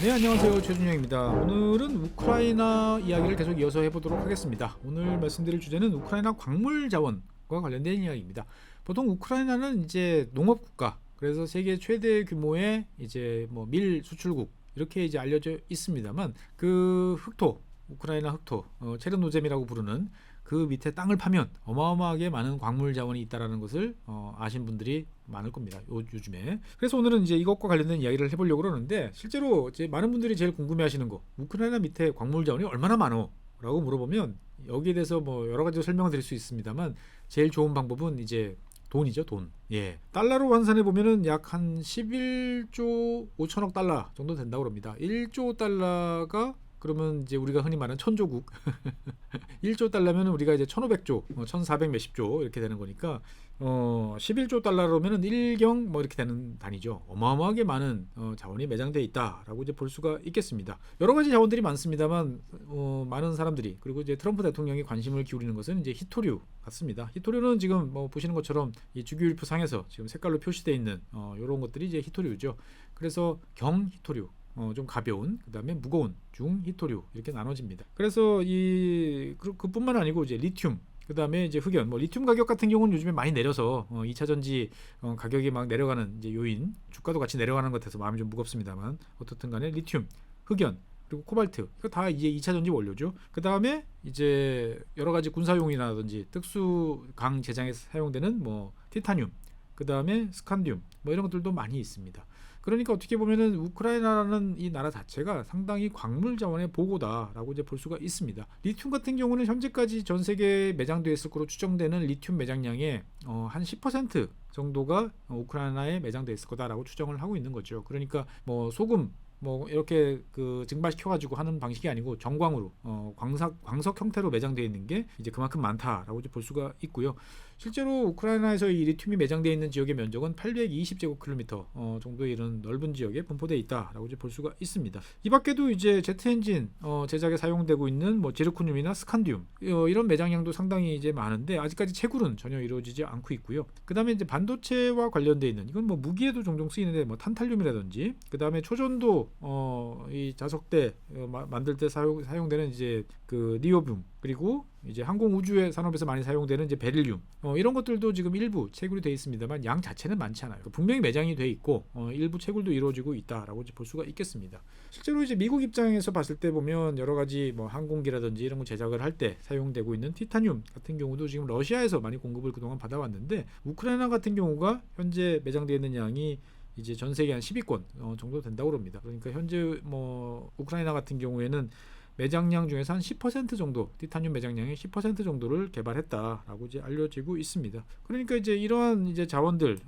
네, 안녕하세요. 최준영입니다. 오늘은 우크라이나 이야기를 계속 이어서 해보도록 하겠습니다. 오늘 말씀드릴 주제는 우크라이나 광물 자원과 관련된 이야기입니다. 보통 우크라이나는 이제 농업 국가, 그래서 세계 최대 규모의 이제 뭐 밀 수출국 이렇게 이제 알려져 있습니다만, 그 흑토, 우크라이나 흑토, 체르노젬이라고 부르는 그 밑에 땅을 파면 어마어마하게 많은 광물 자원이 있다라는 것을 아신 분들이 많을 겁니다. 요즘에. 그래서 오늘은 이제 이것과 관련된 이야기를 해보려고 그러는데, 실제로 이제 많은 분들이 제일 궁금해하시는 거, 우크라이나 밑에 광물 자원이 얼마나 많어? 라고 물어보면 여기에 대해서 뭐 여러 가지 설명을 드릴 수 있습니다만, 제일 좋은 방법은 이제 돈이죠, 돈. 예. 달러로 환산해 보면은 약 한 11조 5천억 달러 정도 된다고 합니다. 1조 달러가 그러면 이제 우리가 흔히 말하는 천조국 1조 달러면 우리가 이제 1500조 1400 몇십 조 이렇게 되는 거니까 11조 달러로면은 1경 뭐 이렇게 되는 단위죠. 어마어마하게 많은 자원이 매장되어 있다라고 이제 볼 수가 있겠습니다. 여러 가지 자원들이 많습니다만 많은 사람들이, 그리고 이제 트럼프 대통령이 관심을 기울이는 것은 이제 히토류 같습니다. 히토류는 지금 뭐 보시는 것처럼 이 주기율표 상에서 지금 색깔로 표시되어 있는 이런 것들이 이제 히토류죠. 그래서 경 히토류, 좀 가벼운, 그 다음에 무거운, 중, 히토류 이렇게 나눠집니다. 그래서 그뿐만 아니고 이제 리튬, 그 다음에 이제 흑연, 뭐 리튬 가격 같은 경우는 요즘에 많이 내려서 2차 전지 가격이 막 내려가는 이제 요인, 주가도 같이 내려가는 것 같아서 마음이 좀 무겁습니다만, 어떻든간에 리튬, 흑연, 그리고 코발트, 이거 다 이제 2차 전지 원료죠. 그 다음에 이제 여러 가지 군사용이라든지 특수 강 제작에 사용되는 뭐 티타늄, 그 다음에 스칸듐, 뭐 이런 것들도 많이 있습니다. 그러니까 어떻게 보면은 우크라이나라는 이 나라 자체가 상당히 광물 자원의 보고다라고 이제 볼 수가 있습니다. 리튬 같은 경우는 현재까지 전 세계에 매장되어 있을 것으로 추정되는 리튬 매장량의 한 10% 정도가 우크라이나에 매장되어 있을 거다라고 추정을 하고 있는 거죠. 그러니까 뭐 소금 뭐 이렇게 그 증발시켜가지고 하는 방식이 아니고 정광으로 광석 형태로 매장되어 있는 게 이제 그만큼 많다라고 이제 볼 수가 있고요. 실제로 우크라이나에서 이 리튬이 매장되어 있는 지역의 면적은 820제곱킬로미터 정도의 이런 넓은 지역에 분포되어 있다라고 이제 볼 수가 있습니다. 이 밖에도 이제 제트 엔진 제작에 사용되고 있는 뭐 제르코늄이나 스칸듐 이런 매장량도 상당히 이제 많은데, 아직까지 채굴은 전혀 이루어지지 않고 있고요. 그 다음에 이제 반도체와 관련되어 있는, 이건 뭐 무기에도 종종 쓰이는데 뭐 탄탈륨이라든지, 그 다음에 초전도 이 자석대 만들 때 사용되는 이제 그 니오뷴, 그리고 이제 항공 우주의 산업에서 많이 사용되는 이제 베릴륨 이런 것들도 지금 일부 채굴이 되어 있습니다만 양 자체는 많지 않아요. 분명히 매장이 돼 있고 일부 채굴도 이루어지고 있다라고 볼 수가 있겠습니다. 실제로 이제 미국 입장에서 봤을 때 보면 여러 가지 뭐 항공기라든지 이런 거 제작을 할 때 사용되고 있는 티타늄 같은 경우도 지금 러시아에서 많이 공급을 그동안 받아왔는데, 우크라이나 같은 경우가 현재 매장되어 있는 양이 이제 전 세계 한 10위권 정도 된다고 합니다. 그러니까 현재 뭐 우크라이나 같은 경우에는 매장량 중에서 한 10% 정도, 티타늄 매장량의 10% 정도를 개발했다라고 이제 알려지고 있습니다. 그러니까 이제 이러한 이제 자원들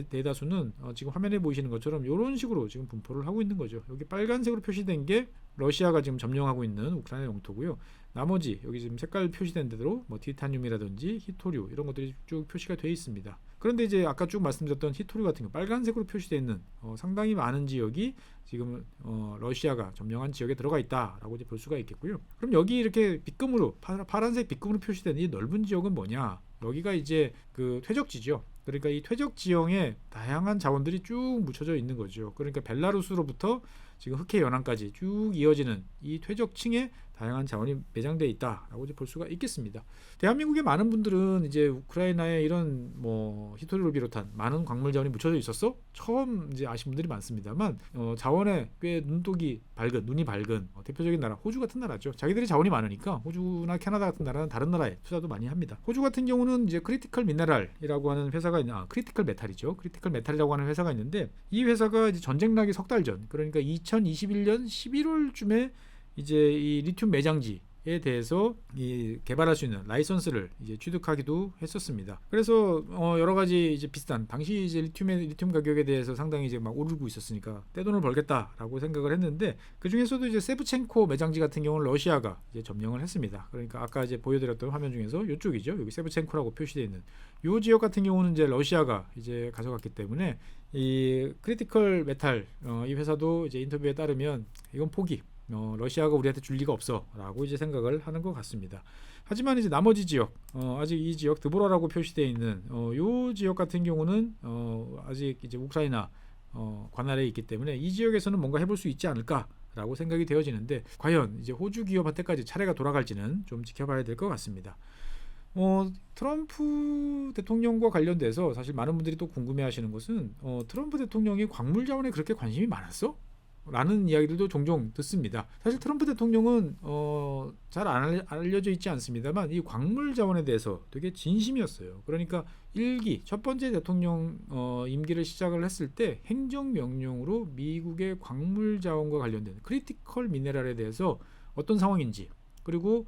대다수는 지금 화면에 보이시는 것처럼 이런 식으로 지금 분포를 하고 있는 거죠. 여기 빨간색으로 표시된 게 러시아가 지금 점령하고 있는 우크라이나 영토고요. 나머지 여기 지금 색깔 표시된 대로 뭐 티타늄이라든지 히토류 이런 것들이 쭉 표시가 되어 있습니다. 그런데 이제 아까 쭉 말씀드렸던 히토류 같은 거 빨간색으로 표시되어 있는 상당히 많은 지역이 지금 러시아가 점령한 지역에 들어가 있다라고 이제 볼 수가 있겠고요. 그럼 여기 이렇게 빛금으로 파란색 빛금으로 표시된 이 넓은 지역은 뭐냐? 여기가 이제 그 퇴적지죠. 그러니까 이 퇴적 지형에 다양한 자원들이 쭉 묻혀져 있는 거죠. 그러니까 벨라루스로부터 지금 흑해 연안까지 쭉 이어지는 이 퇴적층에 다양한 자원이 매장되어 있다라고 이제 볼 수가 있겠습니다. 대한민국의 많은 분들은 이제 우크라이나에 이런 뭐 히토리를 비롯한 많은 광물 자원이 묻혀져 있었어? 처음 이제 아신 분들이 많습니다만 자원에 꽤 눈이 밝은 대표적인 나라 호주 같은 나라죠. 자기들이 자원이 많으니까 호주나 캐나다 같은 나라는 다른 나라에 투자도 많이 합니다. 호주 같은 경우는 이제 크리티컬 미네랄이라고 하는 회사가 크리티컬 메탈이죠. 크리티컬 메탈이라고 하는 회사가 있는데, 이 회사가 이제 전쟁 나기 석 달 전, 그러니까 2021년 11월쯤에 이제 이 리튬 매장지에 대해서 개발할 수 있는 라이선스를 이제 취득하기도 했었습니다. 그래서 여러 가지 이제 비슷한, 당시 이제 리튬 가격에 대해서 상당히 이제 막 오르고 있었으니까 떼돈을 벌겠다라고 생각을 했는데, 그 중에서도 이제 세브첸코 매장지 같은 경우는 러시아가 이제 점령을 했습니다. 그러니까 아까 이제 보여드렸던 화면 중에서 이쪽이죠. 여기 세브첸코라고 표시되어 있는 이 지역 같은 경우는 이제 러시아가 이제 가져갔기 때문에 이 크리티컬 메탈 이 회사도 이제 인터뷰에 따르면 이건 포기. 러시아가 우리한테 줄 리가 없어라고 이제 생각을 하는 것 같습니다. 하지만 이제 나머지 지역, 아직 이 지역 드보라라고 표시되어 있는 요 지역 같은 경우는 아직 이제 우크라이나 관할에 있기 때문에 이 지역에서는 뭔가 해볼 수 있지 않을까라고 생각이 되어지는데 과연 이제 호주 기업한테까지 차례가 돌아갈지는 좀 지켜봐야 될 것 같습니다. 트럼프 대통령과 관련돼서 사실 많은 분들이 또 궁금해하시는 것은 트럼프 대통령이 광물 자원에 그렇게 관심이 많았어? 라는 이야기들도 종종 듣습니다. 사실 트럼프 대통령은 잘 알려져 있지 않습니다만 이 광물 자원에 대해서 되게 진심이었어요. 그러니까 첫 번째 대통령 임기를 시작을 했을 때 행정명령으로 미국의 광물 자원과 관련된 크리티컬 미네랄에 대해서 어떤 상황인지 그리고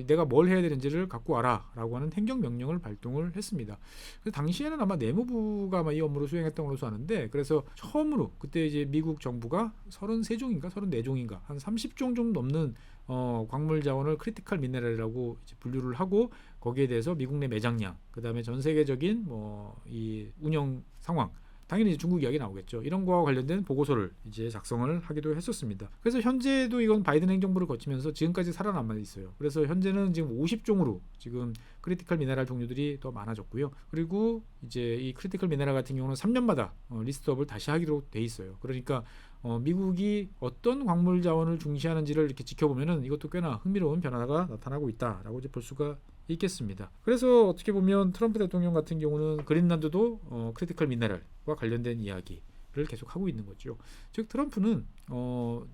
내가 뭘 해야 되는지를 갖고 와라 라고 하는 행정명령을 발동을 했습니다. 그래서 당시에는 아마 내무부가 아마 이 업무를 수행했던 걸로 아는데 그래서 처음으로 그때 이제 미국 정부가 33종인가 34종인가 한 30종 좀 넘는 광물 자원을 크리티컬 미네랄이라고 이제 분류를 하고 거기에 대해서 미국 내 매장량 그 다음에 전 세계적인 이 운영 상황 당연히 중국 이야기 나오겠죠. 이런 거와 관련된 보고서를 이제 작성을 하기도 했었습니다. 그래서 현재도 이건 바이든 행정부를 거치면서 지금까지 살아남아 있어요. 그래서 현재는 지금 50종으로 지금 크리티컬 미네랄 종류들이 더 많아졌고요. 그리고 이제 이 크리티컬 미네랄 같은 경우는 3년마다 리스트업을 다시 하기로 돼 있어요. 그러니까 미국이 어떤 광물 자원을 중시하는지를 이렇게 지켜보면은 이것도 꽤나 흥미로운 변화가 나타나고 있다라고 이제 볼 수가 있겠습니다. 그래서 어떻게 보면 트럼프 대통령 같은 경우는 그린란드도 크리티컬 미네랄과 관련된 이야기를 계속 하고 있는 거죠. 즉 트럼프는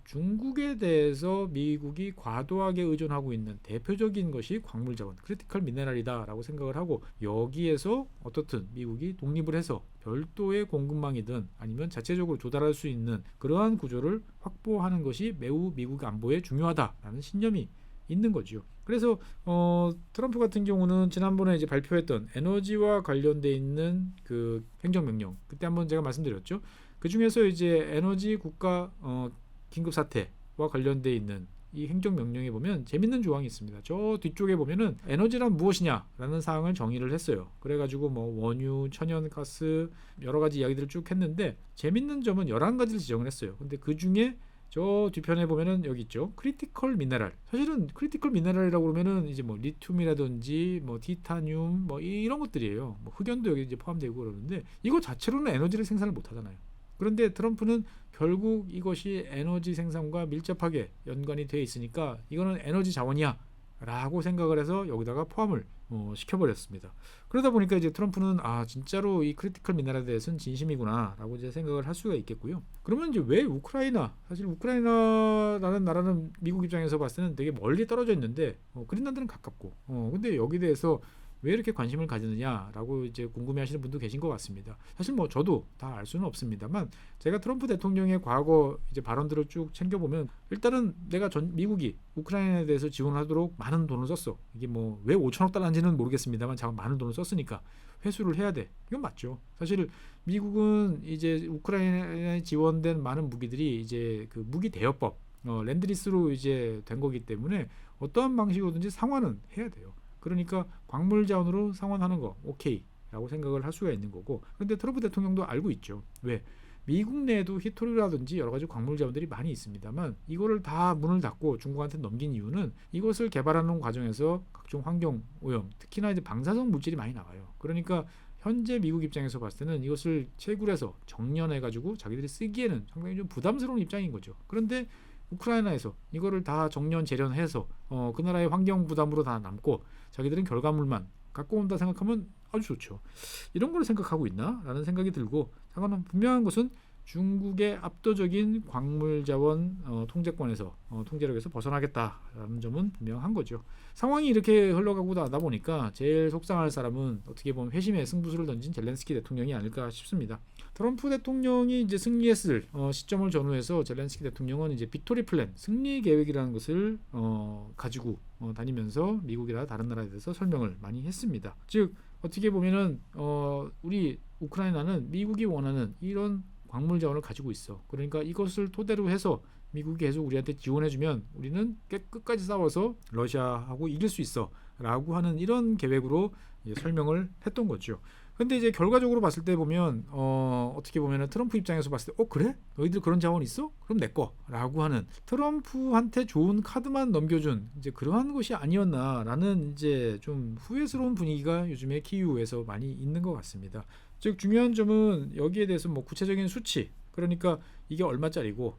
중국에 대해서 미국이 과도하게 의존하고 있는 대표적인 것이 광물 자원, 크리티컬 미네랄이다라고 생각을 하고 여기에서 어떻든 미국이 독립을 해서 별도의 공급망이든 아니면 자체적으로 조달할 수 있는 그러한 구조를 확보하는 것이 매우 미국 안보에 중요하다라는 신념이 있는 거죠. 그래서 트럼프 같은 경우는 지난번에 이제 발표했던 에너지와 관련돼 있는 그 행정명령 그때 한번 제가 말씀드렸죠. 그 중에서 이제 에너지 국가 긴급 사태와 관련돼 있는 이 행정명령에 보면 재밌는 조항이 있습니다. 저 뒤쪽에 보면은 에너지란 무엇이냐라는 사항을 정의를 했어요. 그래가지고 원유, 천연가스 여러 가지 이야기들을 쭉 했는데 재밌는 점은 11가지를 지정을 했어요. 근데 그 중에 저 뒤편에 보면은 여기 있죠. 크리티컬 미네랄. 사실은 크리티컬 미네랄이라고 그러면은 이제 리튬이라든지 티타늄 이런 것들이에요. 흑연도 여기 이제 포함되고 그러는데 이거 자체로는 에너지를 생산을 못 하잖아요. 그런데 트럼프는 결국 이것이 에너지 생산과 밀접하게 연관이 되어 있으니까 이거는 에너지 자원이야 라고 생각을 해서 여기다가 포함을 시켜버렸습니다. 그러다 보니까 이제 트럼프는 진짜로 이 크리티컬 미네랄에 대해서는 진심이구나 라고 이제 생각을 할 수가 있겠고요. 그러면 이제 왜 사실 우크라이나라는 나라는 미국 입장에서 봤을 때는 되게 멀리 떨어져 있는데 그린란드는 가깝고 근데 여기에 대해서 왜 이렇게 관심을 가지느냐라고 이제 궁금해하시는 분도 계신 것 같습니다. 사실 저도 다 알 수는 없습니다만 제가 트럼프 대통령의 과거 이제 발언들을 쭉 챙겨보면 일단은 내가 미국이 우크라이나에 대해서 지원하도록 많은 돈을 썼어. 이게 왜 5천억 달러인지는 모르겠습니다만 자꾸 많은 돈을 썼으니까 회수를 해야 돼. 이건 맞죠. 사실 미국은 이제 우크라이나에 지원된 많은 무기들이 이제 그 무기 대여법 렌드리스로 이제 된 거기 때문에 어떠한 방식으로든지 상환은 해야 돼요. 그러니까 광물 자원으로 상환하는 거 오케이 라고 생각을 할 수가 있는 거고 그런데 트럼프 대통령도 알고 있죠. 왜? 미국 내에도 히토리라든지 여러 가지 광물 자원들이 많이 있습니다만 이거를 다 문을 닫고 중국한테 넘긴 이유는 이것을 개발하는 과정에서 각종 환경 오염 특히나 이제 방사성 물질이 많이 나와요. 그러니까 현재 미국 입장에서 봤을 때는 이것을 채굴해서 정련해 가지고 자기들이 쓰기에는 상당히 좀 부담스러운 입장인 거죠. 그런데 우크라이나에서 이거를 다 정년 재련해서 그 나라의 환경 부담으로 다 남고 자기들은 결과물만 갖고 온다 생각하면 아주 좋죠. 이런 걸 생각하고 있나? 라는 생각이 들고 잠깐만 분명한 것은 중국의 압도적인 광물 자원 통제권에서 통제력에서 벗어나겠다라는 점은 분명한 거죠. 상황이 이렇게 흘러가고 나다 보니까 제일 속상할 사람은 어떻게 보면 회심의 승부수를 던진 젤렌스키 대통령이 아닐까 싶습니다. 트럼프 대통령이 이제 승리했을 시점을 전후해서 젤렌스키 대통령은 이제 빅토리 플랜 승리 계획이라는 것을 가지고 다니면서 미국이나 다른 나라에 대해서 설명을 많이 했습니다. 즉 어떻게 보면은 우리 우크라이나는 미국이 원하는 이런 광물 자원을 가지고 있어. 그러니까 이것을 토대로 해서 미국이 계속 우리한테 지원해주면 우리는 끝까지 싸워서 러시아하고 이길 수 있어 라고 하는 이런 계획으로 설명을 했던 거죠. 근데 이제 결과적으로 봤을 때 보면 어떻게 보면 트럼프 입장에서 봤을 때 그래? 너희들 그런 자원 있어? 그럼 내 거 라고 하는 트럼프한테 좋은 카드만 넘겨준 이제 그러한 것이 아니었나라는 이제 좀 후회스러운 분위기가 요즘에 키이우에서 많이 있는 것 같습니다. 즉 중요한 점은 여기에 대해서 구체적인 수치 그러니까 이게 얼마짜리고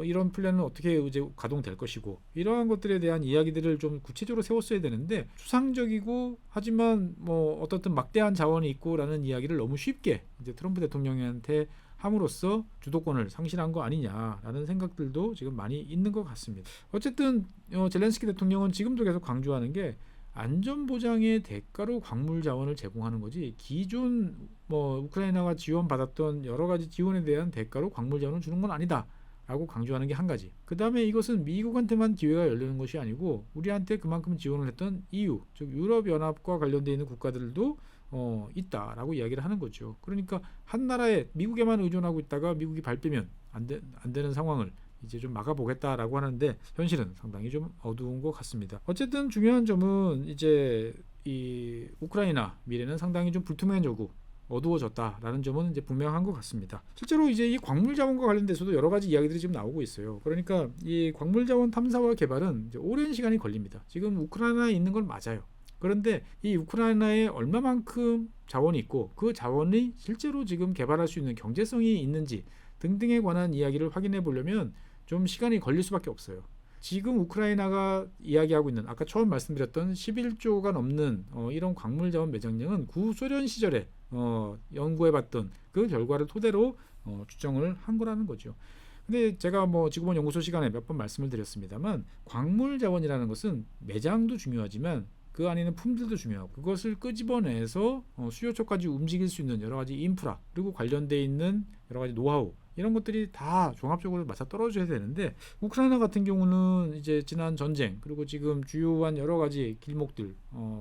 이런 플랜은 어떻게 이제 가동될 것이고 이러한 것들에 대한 이야기들을 좀 구체적으로 세웠어야 되는데 추상적이고 하지만 뭐 어떻든 막대한 자원이 있고라는 이야기를 너무 쉽게 이제 트럼프 대통령한테 함으로써 주도권을 상실한 거 아니냐라는 생각들도 지금 많이 있는 것 같습니다. 어쨌든 젤렌스키 대통령은 지금도 계속 강조하는 게 안전보장의 대가로 광물 자원을 제공하는 거지 기존 뭐 우크라이나가 지원받았던 여러 가지 지원에 대한 대가로 광물 자원을 주는 건 아니다 라고 강조하는 게 한 가지. 그 다음에 이것은 미국한테만 기회가 열리는 것이 아니고 우리한테 그만큼 지원을 했던 EU 즉 유럽연합과 관련되어 있는 국가들도 있다라고 이야기를 하는 거죠. 그러니까 한 나라에 미국에만 의존하고 있다가 미국이 밟히면 안 되는 상황을 이제 좀 막아보겠다라고 하는데 현실은 상당히 좀 어두운 것 같습니다. 어쨌든 중요한 점은 이제 이 우크라이나 미래는 상당히 좀 불투명해지고 어두워졌다라는 점은 이제 분명한 것 같습니다. 실제로 이제 이 광물 자원과 관련돼서도 여러 가지 이야기들이 지금 나오고 있어요. 그러니까 이 광물 자원 탐사와 개발은 이제 오랜 시간이 걸립니다. 지금 우크라이나에 있는 건 맞아요. 그런데 이 우크라이나에 얼마만큼 자원이 있고 그 자원이 실제로 지금 개발할 수 있는 경제성이 있는지 등등에 관한 이야기를 확인해 보려면 좀 시간이 걸릴 수밖에 없어요. 지금 우크라이나가 이야기하고 있는 아까 처음 말씀드렸던 11조가 넘는 이런 광물 자원 매장량은 구소련 시절에 연구해봤던 그 결과를 토대로 추정을 한 거라는 거죠. 근데 제가 뭐 지구본 연구소 시간에 몇 번 말씀을 드렸습니다만 광물 자원이라는 것은 매장도 중요하지만 그 안에 있는 품질도 중요하고 그것을 끄집어내서 수요처까지 움직일 수 있는 여러 가지 인프라 그리고 관련돼 있는 여러 가지 노하우 이런 것들이 다 종합적으로 맞아 떨어져야 되는데 우크라이나 같은 경우는 이제 지난 전쟁 그리고 지금 주요한 여러 가지 길목들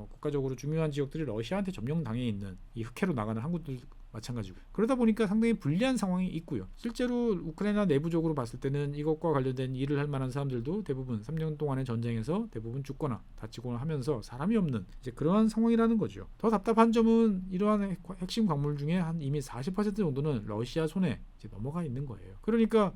국가적으로 중요한 지역들이 러시아한테 점령당해 있는 이 흑해로 나가는 항구들 마찬가지고 그러다 보니까 상당히 불리한 상황이 있고요. 실제로 우크라이나 내부적으로 봤을 때는 이것과 관련된 일을 할 만한 사람들도 대부분 3년 동안의 전쟁에서 대부분 죽거나 다치거나 하면서 사람이 없는 이제 그러한 상황이라는 거죠. 더 답답한 점은 이러한 핵심 광물 중에 한 이미 40% 정도는 러시아 손에 이제 넘어가 있는 거예요. 그러니까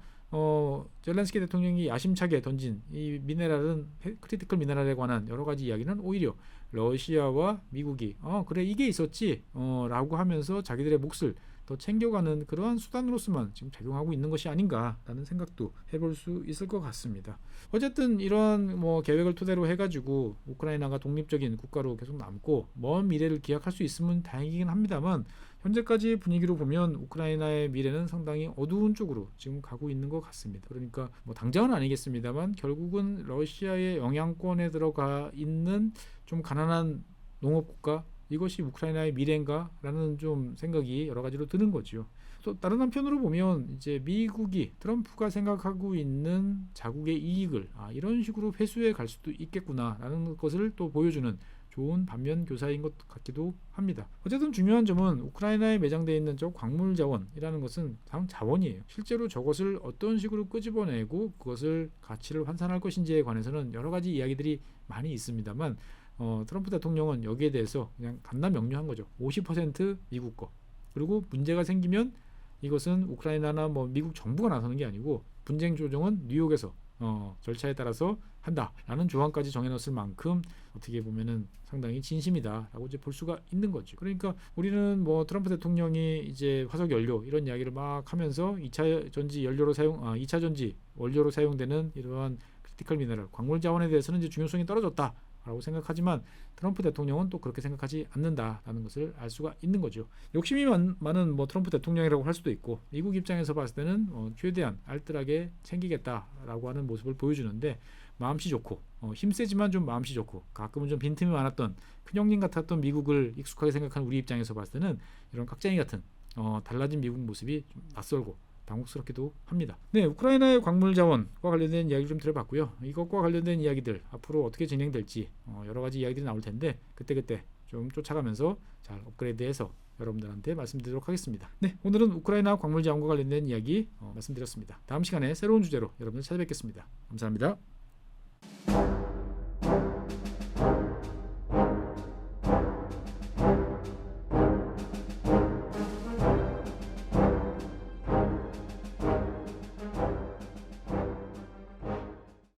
젤렌스키 대통령이 야심차게 던진 이 미네랄은 크리티컬 미네랄에 관한 여러 가지 이야기는 오히려 러시아와 미국이 그래 이게 있었지 라고 하면서 자기들의 몫을 더 챙겨가는 그러한 수단으로서만 지금 작용하고 있는 것이 아닌가라는 생각도 해볼 수 있을 것 같습니다. 어쨌든 이러한 뭐 계획을 토대로 해가지고 우크라이나가 독립적인 국가로 계속 남고 먼 미래를 기약할 수 있으면 다행이긴 합니다만 현재까지 분위기로 보면 우크라이나의 미래는 상당히 어두운 쪽으로 지금 가고 있는 것 같습니다. 그러니까 뭐 당장은 아니겠습니다만 결국은 러시아의 영향권에 들어가 있는 좀 가난한 농업국가 이것이 우크라이나의 미래인가라는 좀 생각이 여러 가지로 드는 거죠. 또 다른 한편으로 보면 이제 미국이 트럼프가 생각하고 있는 자국의 이익을 이런 식으로 회수해 갈 수도 있겠구나라는 것을 또 보여주는 좋은 반면 교사인 것 같기도 합니다. 어쨌든 중요한 점은 우크라이나에 매장되어 있는 저 광물 자원이라는 것은 자원이에요. 실제로 저것을 어떤 식으로 끄집어내고 그것을 가치를 환산할 것인지에 관해서는 여러 가지 이야기들이 많이 있습니다만 트럼프 대통령은 여기에 대해서 그냥 간단 명료한 거죠. 50% 미국 거. 그리고 문제가 생기면 이것은 우크라이나나 뭐 미국 정부가 나서는 게 아니고 분쟁 조정은 뉴욕에서 절차에 따라서 한다라는 조항까지 정해놨을 만큼 어떻게 보면은 상당히 진심이다라고 이제 볼 수가 있는 거죠. 그러니까 우리는 뭐 트럼프 대통령이 이제 화석 연료 이런 이야기를 막 하면서 2차 전지 연료로 2차 전지 원료로 사용되는 이러한 크리티컬 미네랄 광물 자원에 대해서는 이제 중요성이 떨어졌다. 라고 생각하지만 트럼프 대통령은 또 그렇게 생각하지 않는다라는 것을 알 수가 있는 거죠. 욕심이 많은 뭐 트럼프 대통령이라고 할 수도 있고 미국 입장에서 봤을 때는 최대한 알뜰하게 챙기겠다라고 하는 모습을 보여주는데 마음씨 좋고 힘세지만 좀 마음씨 좋고 가끔은 좀 빈틈이 많았던 큰형님 같았던 미국을 익숙하게 생각하는 우리 입장에서 봤을 때는 이런 깍쟁이 같은 달라진 미국 모습이 좀 낯설고 당혹스럽기도 합니다. 네, 우크라이나의 광물 자원과 관련된 이야기를 좀 들어봤고요. 이것과 관련된 이야기들 앞으로 어떻게 진행될지 여러 가지 이야기들이 나올 텐데 그때 좀 쫓아가면서 잘 업그레이드해서 여러분들한테 말씀드리도록 하겠습니다. 네, 오늘은 우크라이나 광물 자원과 관련된 이야기 말씀드렸습니다. 다음 시간에 새로운 주제로 여러분들 찾아뵙겠습니다. 감사합니다.